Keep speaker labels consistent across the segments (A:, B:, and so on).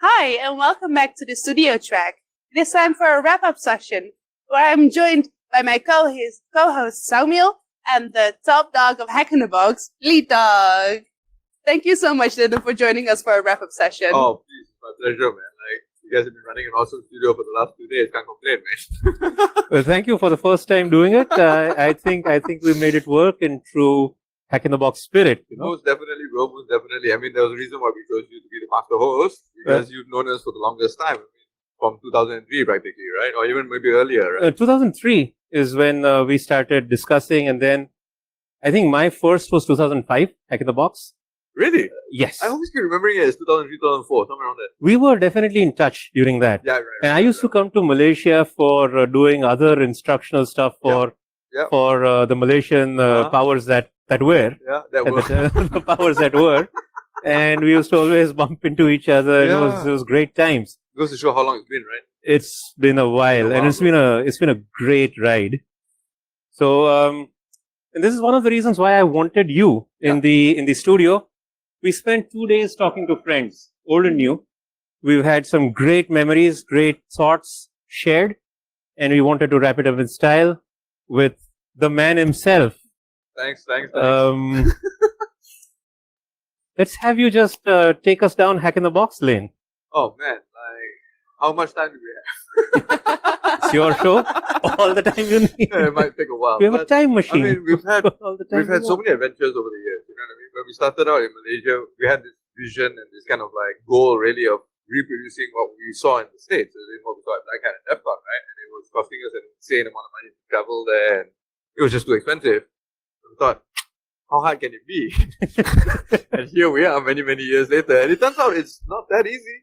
A: Hi, and welcome back to the studio track. It is time for a wrap-up session where I'm joined by my co-host Samuel and the top dog of Hacking the Box, L33tdawg. Thank you so much, Dhillon, for joining us for a wrap-up session.
B: Oh, please, my pleasure, man. You guys have been running an awesome studio for the last 2 days. Can't complain, man.
C: Well, thank you for the first time doing it. I think we made it work in true Hack in the Box spirit.
B: Most definitely, bro. Most definitely. I mean, there was a reason why we chose you to be the master host because you've known us for the longest time. I mean, from 2003 practically, right? Or even maybe earlier, right?
C: 2003 is when we started discussing, and then I think my first was 2005, Hack in the Box.
B: Really?
C: Yes.
B: I always keep remembering it as 2003, 2004, somewhere around there.
C: We were definitely in touch during that.
B: Yeah, right.
C: And I used to come to Malaysia for doing other instructional stuff for the Malaysian powers that were.
B: Yeah, that were.
C: The powers that were. And we used to always bump into each other.
B: Yeah.
C: It was great times.
B: It goes to show how long it's been, right?
C: It's been a while, and it's been a great ride. So, and this is one of the reasons why I wanted you in the studio. We spent 2 days talking to friends, old and new. We've had some great memories, great thoughts shared, and we wanted to wrap it up in style with the man himself.
B: Thanks.
C: Let's have you just take us down Hack in the Box lane.
B: Oh, man. How much time do we have?
C: It's your show. All the time you need.
B: Yeah, it might take a while.
C: We have a time machine.
B: I mean, we've had
C: so
B: many adventures over the years. You know what I mean? When we started out in Malaysia, we had this vision and this kind of goal really of reproducing what we saw in the States. What we saw at Black Hat and DEFCON, right? And it was costing us an insane amount of money to travel there, and it was just too expensive. So we thought, how hard can it be? And here we are many years later, and it turns out it's not that easy.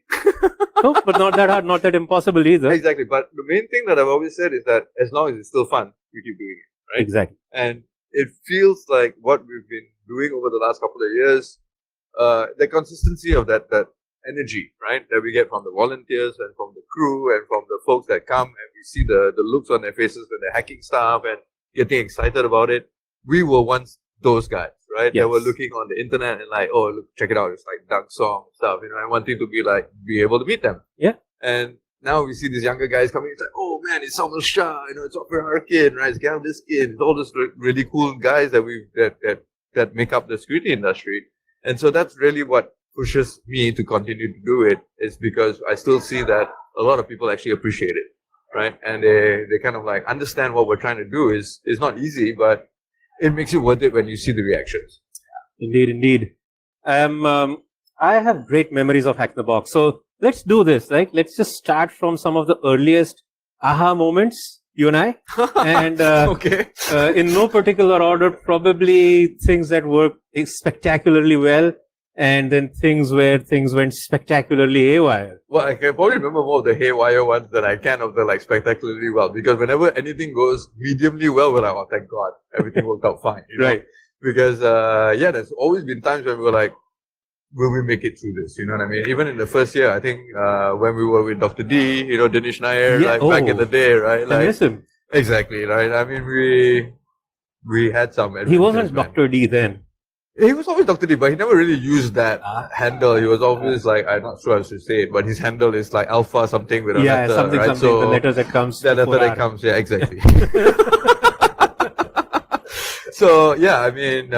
C: No, but not that hard, not that impossible either.
B: Exactly. But the main thing that I've always said is that as long as it's still fun, we keep doing it, right?
C: Exactly.
B: And it feels like what we've been doing over the last couple of years, the consistency of that energy, right, that we get from the volunteers and from the crew and from the folks that come, and we see the looks on their faces when they're hacking stuff and getting excited about it. We were once those guys, right?
C: Yes.
B: That were looking on the internet and oh, look, check it out, it's like Doug song stuff, and wanting to be able to meet them.
C: Yeah.
B: And now we see these younger guys coming. It's like, oh man, it's Samuel Shah, it's Opera Harkin, right? It's Gav Diskin, it's all those really cool guys that make up the security industry. And so that's really what pushes me to continue to do it, is because I still see that a lot of people actually appreciate it, right? And they kind of understand what we're trying to do is not easy, but it makes it worth it when you see the reactions.
C: Indeed. I have great memories of Hack in the Box. So let's do this, right? Let's just start from some of the earliest aha moments, you and I. And
B: okay.
C: In no particular order, probably things that worked spectacularly well, and then things where things went spectacularally haywire.
B: Well, I can probably remember more of the haywire ones than I can of the spectacularly well, because whenever anything goes mediumly well, we're like, oh, thank God, everything worked out fine. You know?
C: Right.
B: Because, there's always been times when we were like, will we make it through this? You know what I mean? Even in the first year, I think when we were with Dr. D, Dinesh Nair, back in the day, right?
C: I miss him.
B: Exactly, right? I mean, we had some adventures.
C: He wasn't Dr. D then.
B: He was always Dr. D, but he never really used that handle. He was always I'm not sure I should say it, but his handle is Alpha something with a letter,
C: something,
B: right?
C: Something, the letter that comes.
B: The letter that comes, yeah, exactly. So, yeah, I mean,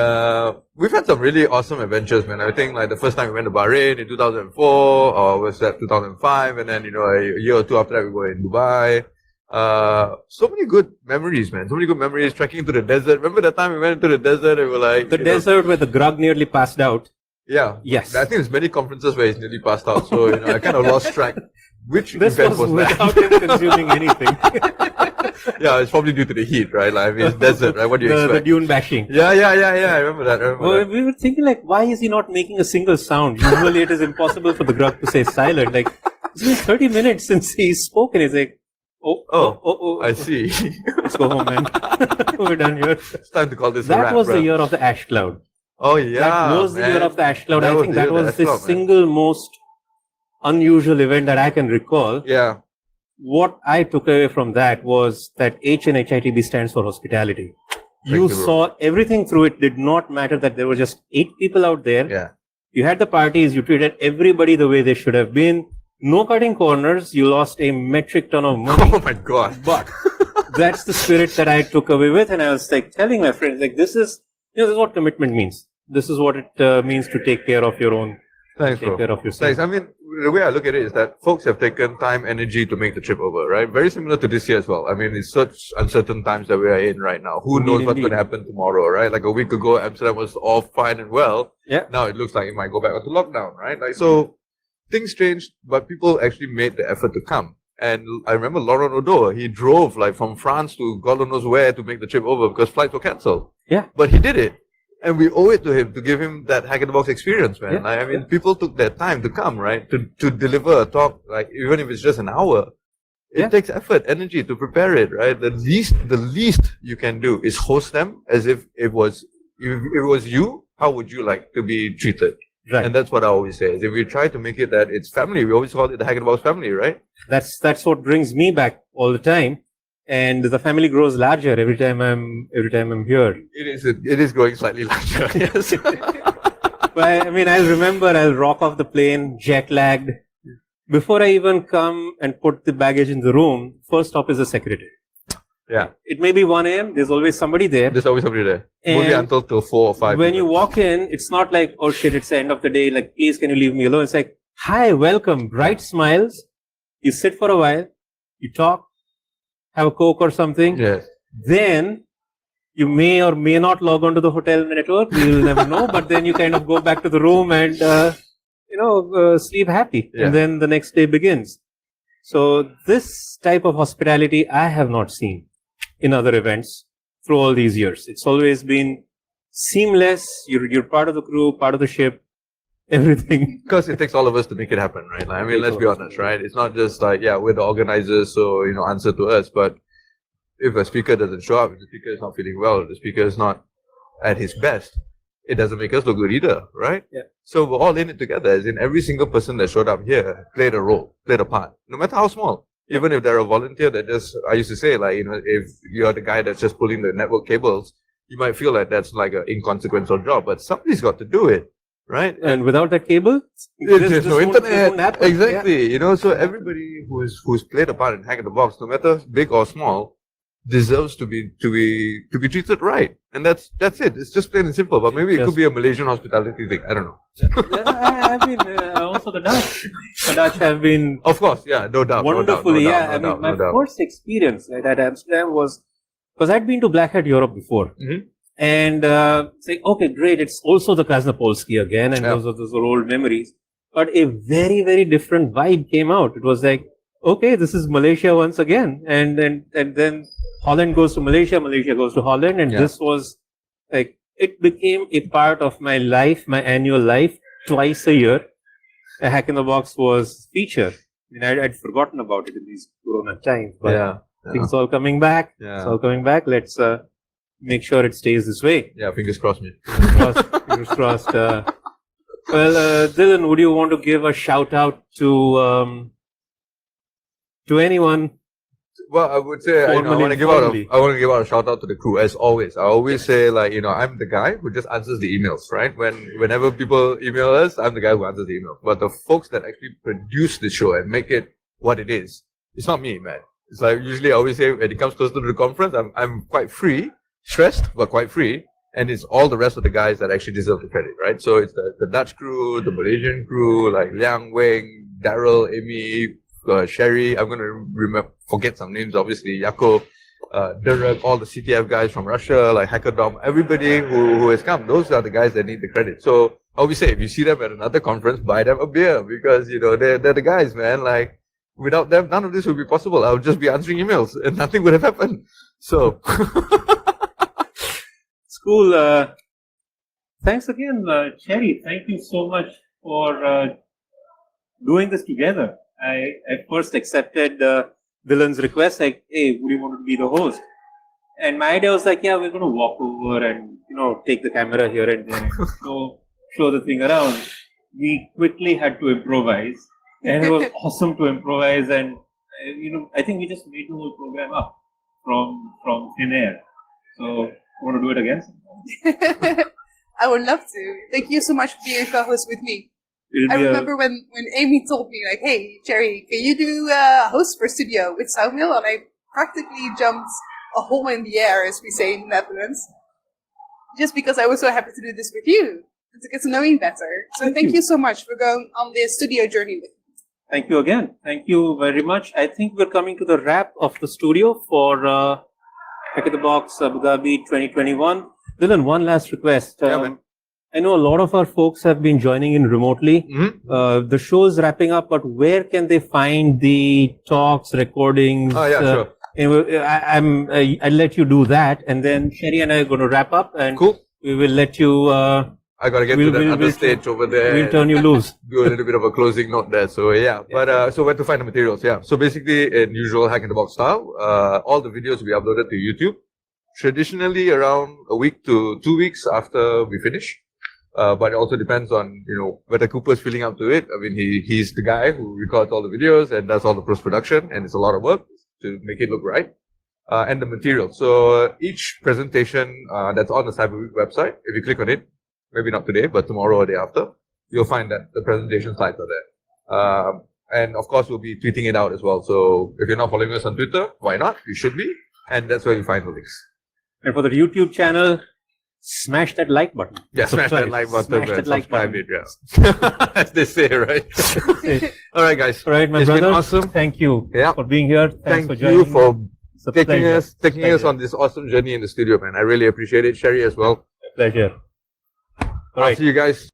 B: we've had some really awesome adventures, man. I think the first time we went to Bahrain in 2004, or was that 2005, and then, a year or two after that we were in Dubai. So many good memories, man. So many good memories trekking into the desert. Remember that time we went into the desert and we were
C: the desert where the grug nearly passed out.
B: Yeah.
C: Yes.
B: I think there's many conferences where he's nearly passed out. So, I kind of lost track. Which
C: this
B: event was
C: without
B: that?
C: him consuming anything.
B: Yeah, it's probably due to the heat, right? it's desert, right? What do you expect?
C: The dune bashing.
B: Yeah. I remember that.
C: We were thinking why is he not making a single sound? Usually it is impossible for the grug to stay silent. It's been 30 minutes since he's spoken. He's like, oh.
B: I see.
C: Let's go home, man. We're done here.
B: It's time to call this a
C: That
B: wrap,
C: was
B: bro.
C: the year of the ash cloud.
B: Oh, yeah.
C: That was the year of the ash cloud. I think that was the
B: cloud,
C: single most unusual event that I can recall.
B: Yeah.
C: What I took away from that was that H in HITB stands for hospitality. You saw everything through it. Did not matter that there were just 8 people out there.
B: Yeah.
C: You had the parties. You treated everybody the way they should have been. No cutting corners. You lost a metric ton of money.
B: Oh my God.
C: But that's the spirit that I took away with. And I was like telling my friends, like, this is what commitment means. This is what it means to take care of your own.
B: Thanks,
C: Take
B: bro.
C: care of yourself.
B: Thanks. I mean, the way I look at it is that folks have taken time, energy to make the trip over, right? Very similar to this year as well. I mean, it's such uncertain times that we are in right now. Who knows what's going to happen tomorrow, right? Like a week ago, Amsterdam was all fine and well.
C: Yeah.
B: Now it looks like it might go back onto lockdown, right? Like, so things changed, but people actually made the effort to come. And I remember Laurent Odo, he drove like from France to God knows where to make the trip over because flights were cancelled.
C: Yeah.
B: But he did it. And we owe it to him to give him that Hack in the Box experience, man.
C: Yeah,
B: Like, I mean, people took their time to come, right? To deliver a talk, like even if it's just an hour. It takes effort, energy to prepare it, right? The least you can do is host them as if it was you, how would you like to be treated?
C: Right.
B: And that's what I always say. Is if we try to make it that it's family, we always call it the Hack in the Box family, right?
C: That's what brings me back all the time. And the family grows larger every time I'm here.
B: It is growing slightly larger, yes.
C: But I mean, I'll rock off the plane, jet lagged. Before I even come and put the baggage in the room, first stop is the secretary.
B: Yeah.
C: It may be 1 a.m. There's always somebody there.
B: There's always somebody there.
C: And
B: Only until 4 or 5.
C: When you walk in, it's not like, oh shit, it's the end of the day. Like, please, can you leave me alone? It's like, hi, welcome, bright smiles. You sit for a while, you talk, have a Coke or something.
B: Yes.
C: Then you may or may not log on to the hotel network. You'll never know. But then you kind of go back to the room and, sleep happy.
B: Yeah.
C: And then the next day begins. So this type of hospitality I have not seen in other events through all these years. It's always been seamless. You're part of the crew, part of the ship, everything.
B: Because it takes all of us to make it happen, right? Like, I mean, let's be honest, right? It's not just like, yeah, we're the organizers, so, answer to us. But if a speaker doesn't show up, if the speaker is not feeling well, if the speaker is not at his best, it doesn't make us look good either, right?
C: Yeah.
B: So we're all in it together, as in every single person that showed up here played a role, played a part, no matter how small. Even if they're a volunteer that just, I used to say, like, if you're the guy that's just pulling the network cables, you might feel like that's like an inconsequential job, but somebody's got to do it, right?
C: And without that cable,
B: There's no internet.
C: won't happen.
B: Exactly. So everybody who's played a part in Hack in the Box, no matter big or small, deserves to be treated right. And that's it. It's just plain and simple. But maybe it could be a Malaysian hospitality thing. I don't know.
C: Also the Dutch. The Dutch have been,
B: Of course, yeah, no doubt.
C: wonderfully.
B: No doubt.
C: My first experience at Amsterdam was, because I'd been to Black Hat Europe before.
B: Mhm.
C: And it's like, okay, great. It's also the Krasnopolski again. And those are old memories. But a very, very different vibe came out. It was like, okay, this is Malaysia once again. And then Holland goes to Malaysia, Malaysia goes to Holland. And this was like, it became a part of my life, my annual life, twice a year. A Hack in the Box was featured. I'd forgotten about it in these Corona times. But I think it's all coming back.
B: Yeah.
C: It's all coming back. Let's make sure it stays this way.
B: Yeah, fingers crossed, man.
C: Fingers crossed. Dhillon, would you want to give a shout out to anyone?
B: Well, I would say, I want to give out a shout out to the crew as always. I always say, like, I'm the guy who just answers the emails, right? Whenever people email us, I'm the guy who answers the email. But the folks that actually produce the show and make it what it is, it's not me, man. It's like usually I always say when it comes closer to the conference, I'm quite free, stressed but quite free, and it's all the rest of the guys that actually deserve the credit, right? So it's the Dutch crew, the Malaysian crew, like Liang Weng, Daryl, Amy, Sherry. I'm gonna forget some names, obviously. Yako, Derek, all the CTF guys from Russia, like Hackerdom, everybody who has come. Those are the guys that need the credit. So I always say, if you see them at another conference, buy them a beer because they're the guys, man. Like without them, none of this would be possible. I would just be answering emails and nothing would have happened. So
C: it's cool. Thanks again, Cherry. Thank you so much for doing this together. I at first accepted Dhillon's request, like, hey, would you want to be the host? And my idea was like, yeah, we're going to walk over and, take the camera here and there, show the thing around. We quickly had to improvise, and it was awesome to improvise. And, I think we just made the whole program up from thin air. So, want to do it again sometime?
A: I would love to. Thank you so much for being a co-host with me. I remember when Amy told me, like, hey, Cherry, can you do a host for studio with Samuel? And I practically jumped a hole in the air, as we say in the Netherlands, just because I was so happy to do this with you, and to get to know you better. So thank you so much for going on this studio journey with me.
C: Thank you again. Thank you very much. I think we're coming to the wrap of the studio for Hack in the Box Abu Dhabi 2021. Dhillon, one last request. I know a lot of our folks have been joining in remotely. The show's wrapping up, but where can they find the talks, recordings?
B: Sure.
C: I'll let you do that, and then Sherry and I are going to wrap up, and we will let you.
B: I got to get to that other stage over there.
C: We'll turn you loose.
B: Do a little bit of a closing note there. So but so where to find the materials? Yeah. So basically, in usual Hack in the Box style, all the videos will be uploaded to YouTube. Traditionally, around a week to 2 weeks after we finish. But it also depends on, whether Cooper's feeling up to it. I mean, he's the guy who records all the videos and does all the post-production, and it's a lot of work to make it look right. And the material. So each presentation that's on the CyberWeek website, if you click on it, maybe not today, but tomorrow or the day after, you'll find that the presentation slides are there. And of course, we'll be tweeting it out as well. So if you're not following us on Twitter, why not? You should be. And that's where you find the links.
C: And for the YouTube channel, smash that like button.
B: Yeah, smash that like button.
C: Smash that like button.
B: Yeah. As they say, right? All right, guys.
C: All right, my
B: it's
C: brothers.
B: Been awesome.
C: Thank you
B: Yeah.
C: for being here. Thanks
B: Thank
C: for joining
B: you for taking
C: pleasure.
B: us on this awesome journey in the studio, man. I really appreciate it. Sherry as well.
C: Pleasure. All
B: I'll
C: right.
B: see you guys